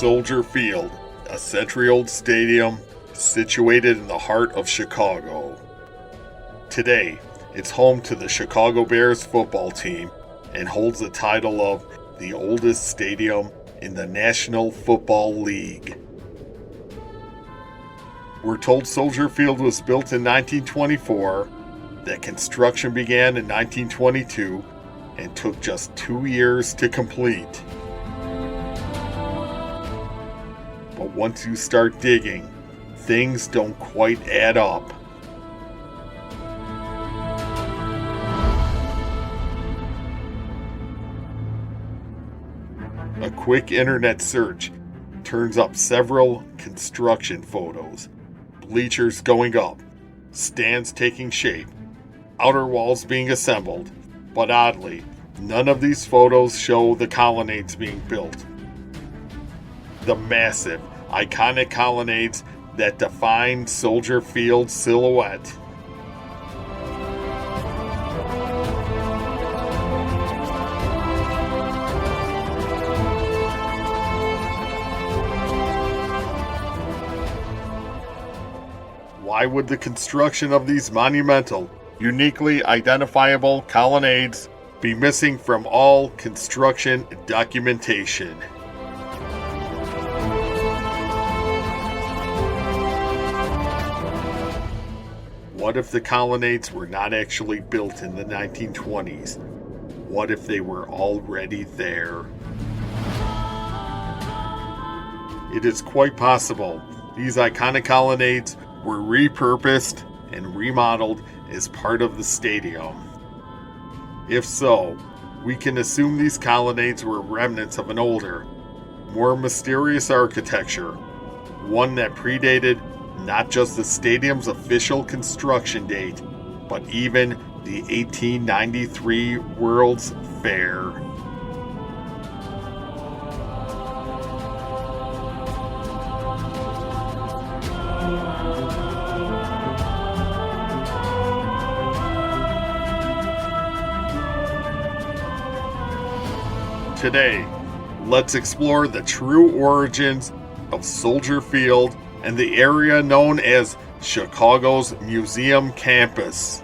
Soldier Field, a century-old stadium situated in the heart of Chicago. Today, it's home to the Chicago Bears football team and holds the title of the oldest stadium in the National Football League. We're told Soldier Field was built in 1924, that construction began in 1922, and took just 2 years to complete. But once you start digging, things don't quite add up. A quick internet search turns up several construction photos. Bleachers going up, stands taking shape, outer walls being assembled, but oddly, none of these photos show the colonnades being built. The massive, iconic colonnades that define Soldier Field's silhouette. Why would the construction of these monumental, uniquely identifiable colonnades be missing from all construction documentation? What if the colonnades were not actually built in the 1920s? What if they were already there? It is quite possible these iconic colonnades were repurposed and remodeled as part of the stadium. If so, we can assume these colonnades were remnants of an older, more mysterious architecture, one that predated not just the stadium's official construction date, but even the 1893 World's Fair. Today, let's explore the true origins of Soldier Field and the area known as Chicago's Museum Campus.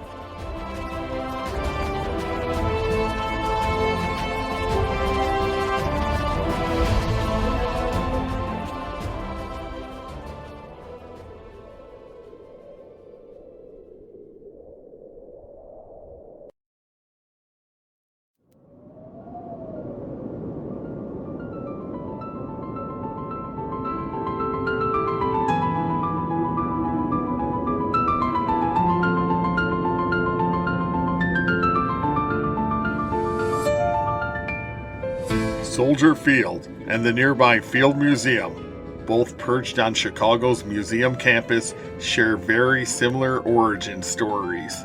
Soldier Field and the nearby Field Museum, both perched on Chicago's museum campus, share very similar origin stories.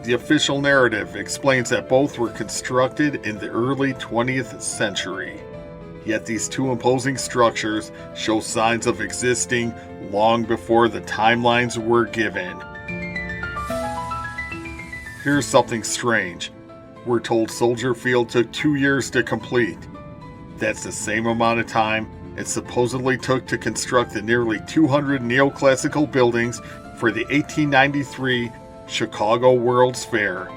The official narrative explains that both were constructed in the early 20th century, yet these two imposing structures show signs of existing long before the timelines were given. Here's something strange. We're told Soldier Field took 2 years to complete. That's the same amount of time it supposedly took to construct the nearly 200 neoclassical buildings for the 1893 Chicago World's Fair.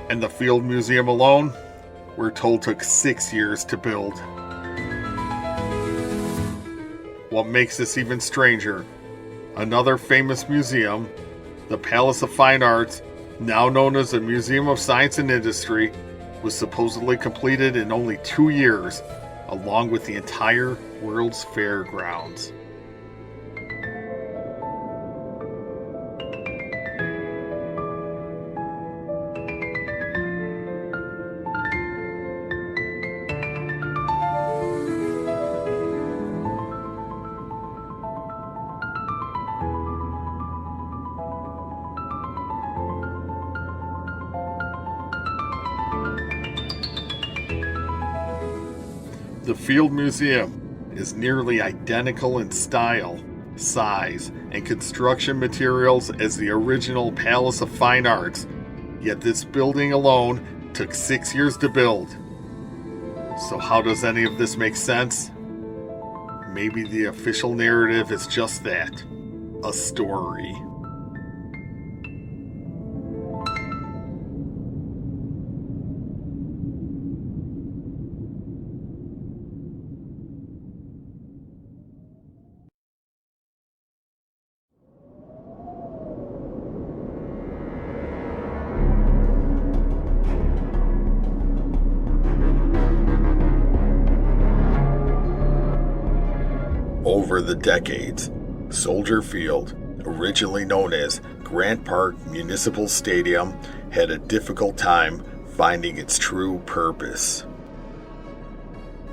And the Field Museum alone, we're told took 6 years to build. What makes this even stranger, another famous museum, the Palace of Fine Arts, now known as the Museum of Science and Industry, was supposedly completed in only 2 years, along with the entire World's Fair grounds. The Field Museum is nearly identical in style, size, and construction materials as the original Palace of Fine Arts, yet this building alone took 6 years to build. So how does any of this make sense? Maybe the official narrative is just that, a story. Over the decades, Soldier Field, originally known as Grant Park Municipal Stadium, had a difficult time finding its true purpose.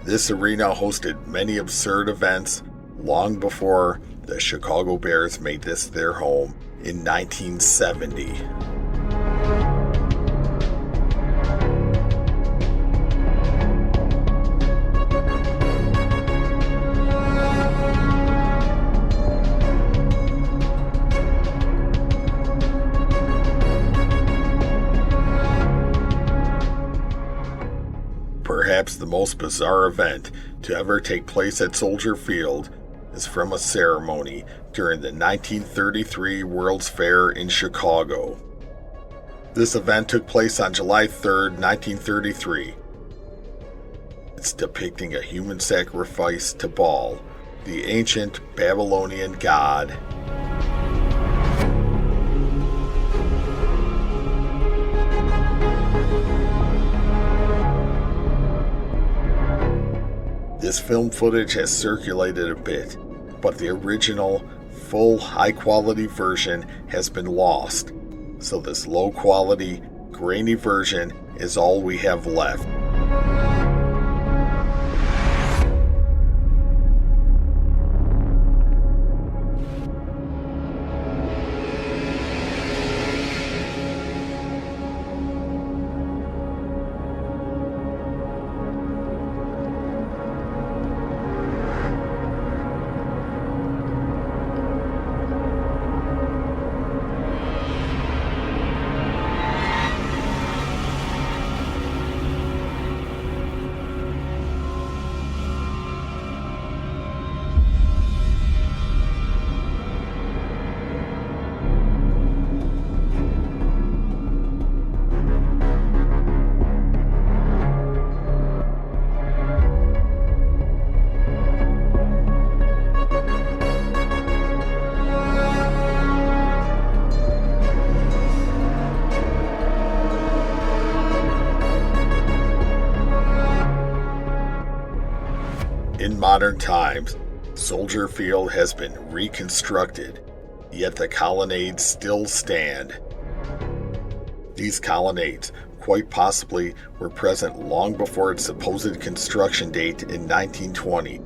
This arena hosted many absurd events long before the Chicago Bears made this their home in 1970. Perhaps the most bizarre event to ever take place at Soldier Field is from a ceremony during the 1933 World's Fair in Chicago. This event took place on July 3, 1933. It's depicting a human sacrifice to Baal, the ancient Babylonian god. This film footage has circulated a bit, but the original, full, high-quality version has been lost, so this low-quality, grainy version is all we have left. In modern times, Soldier Field has been reconstructed, yet the colonnades still stand. These colonnades quite possibly were present long before its supposed construction date in 1920,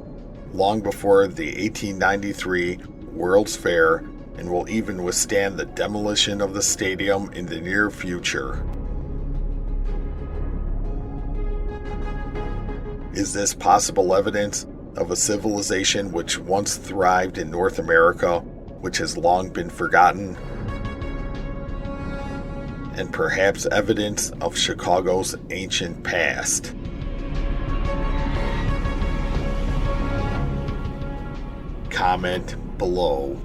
long before the 1893 World's Fair, and will even withstand the demolition of the stadium in the near future. Is this possible evidence of a civilization which once thrived in North America, which has long been forgotten? And perhaps evidence of Chicago's ancient past? Comment below.